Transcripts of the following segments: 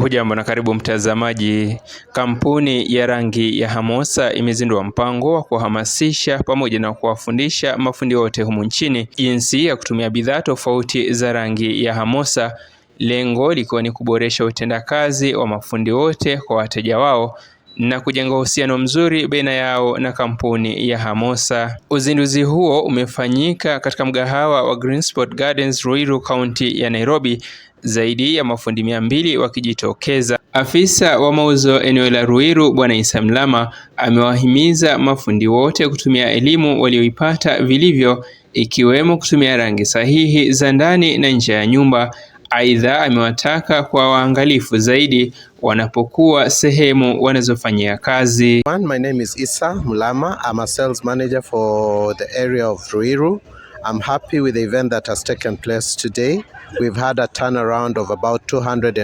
Hujambo na karibu mtazamaji. Kampuni ya rangi ya Hamosa imezindua mpango wa kuhamasisha pamoja na kuwafundisha mafundi wote humu nchini jinsi ya kutumia bidhaa tofauti za rangi ya Hamosa, lengo likiwa ni kuboresha utendakazi wa mafundi wote kwa wateja wao na kujenga uhusiano mzuri baina yao na kampuni ya Hamosa. Uzinduzi huo umefanyika katika mgahawa wa Greensport Gardens, Ruiru, County ya Nairobi, zaidi ya mafundi 200 wakijitokeza. Afisa wa mauzo eneo la Ruiru, Bwana Isa Mlama, amewahimiza mafundi wote kutumia elimu walioipata vilivyo, ikiwemo kutumia rangi sahihi za ndani na nje ya nyumba. Aidha, amewataka kwa waangalifu zaidi wanapokuwa sehemu wanazofanyia kazi. My name is Isa Mlama. I'm a sales manager for the area of Ruiru. I'm happy with the event that has taken place today. We've had a turnaround of about 200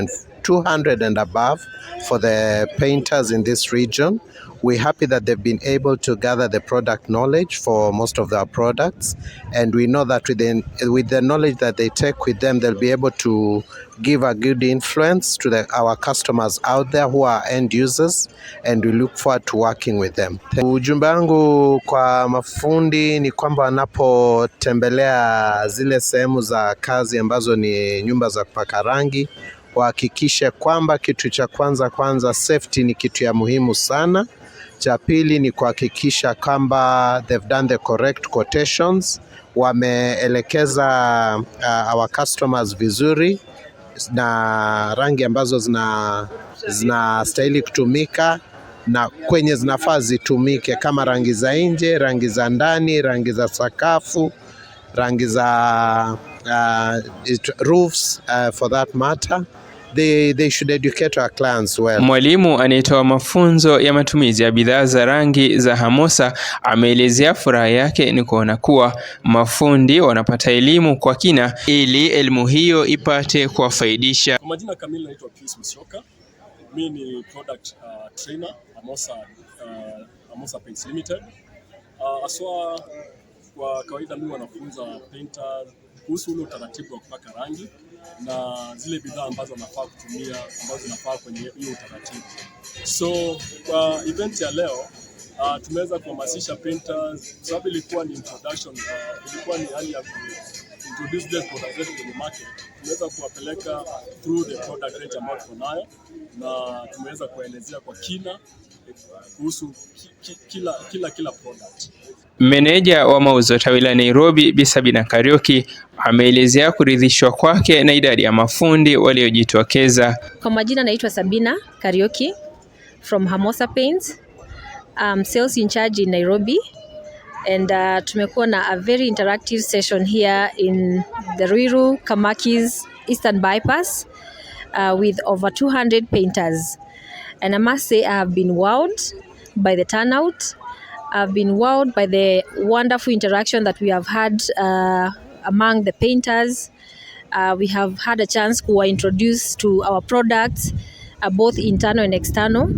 and above for the painters in this region. We're happy that they've been able to gather the product knowledge for most of their products, and we know that with the knowledge that they take with them, they'll be able to give a good influence to our customers out there who are end users, and we look forward to working with them. Ujumbe wangu kwa mafundi ni kwamba wanapotembelea zile sehemu za kazi ambazo ni nyumba za kupaka rangi, wahakikishe kwamba kitu cha kwanza safety ni kitu ya muhimu sana. Cha pili ni kuhakikisha kwamba they've done the correct quotations, wameelekeza our customers vizuri na rangi ambazo zinastahili kutumika na kwenye zinafaa zitumike, kama rangi za nje, rangi za ndani, rangi za sakafu, rangi za roofs for that matter. They should educate our clients well. Mwalimu anayetoa mafunzo ya matumizi ya bidhaa za rangi za Hamosa ameelezea furaha yake ni kuona kuwa mafundi wanapata elimu kwa kina ili elimu hiyo ipate kuwafaidisha. Kwa majina kamili naitwa Chris Musyoka. Mimi ni product trainer Hamosa Paints Limited. Aswa kwa kawaida mimi wanafunza painters kuhusu ule utaratibu wa kupaka rangi na zile bidhaa ambazo wanafaa kutumia ambazo zinafaa kwenye hiyo utaratibu. So kwa event ya leo tumeweza kuhamasisha painters, sababu ilikuwa ni introduction, ilikuwa ni hali ya introduce the product zetu kwenye market. Tumeweza kuwapeleka through the product range ambayo tuko nayo na tumeweza kuelezea kwa kina kuhusu kila product. Meneja wa mauzo tawi la Nairobi, Bi Sabina Kariuki, ameelezea kuridhishwa kwake na idadi ya mafundi waliojitokeza. Kwa majina naitwa Sabina Kariuki from Hamosa Paints. Sales in charge in Nairobi, and tumekuwa na a very interactive session here in the Ruiru Kamakis Eastern Bypass with over 200 painters, and I must say I have been wowed by the turnout. I've been wowed by the wonderful interaction that we have had among the painters. We have had a chance to introduce to our products, both internal and external.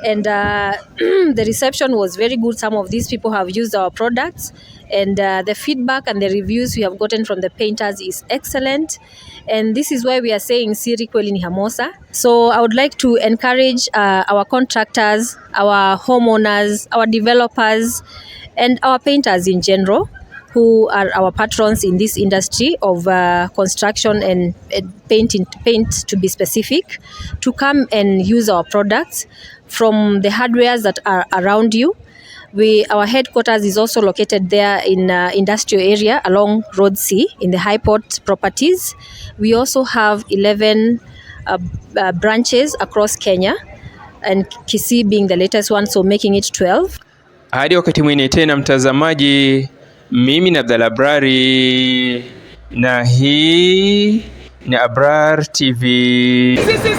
And the reception was very good. Some of these people have used our products, and the feedback and the reviews we have gotten from the painters is excellent. And this is why we are saying Siri kweli ni Hamosa. So I would like to encourage our contractors, our homeowners, our developers, and our painters in general, who are our patrons in this industry of construction and paint to be specific, to come and use our products from the hardwares that are around you. Our headquarters is also located there in industrial area along Road C in the High Port properties. We also have 11 branches across Kenya, and Kisii being the latest one, so making it 12. Hadi wakati mwingine tena mtazamaji, mimi ni Abdalla Abrari na hii ni Abrar TV. Sisi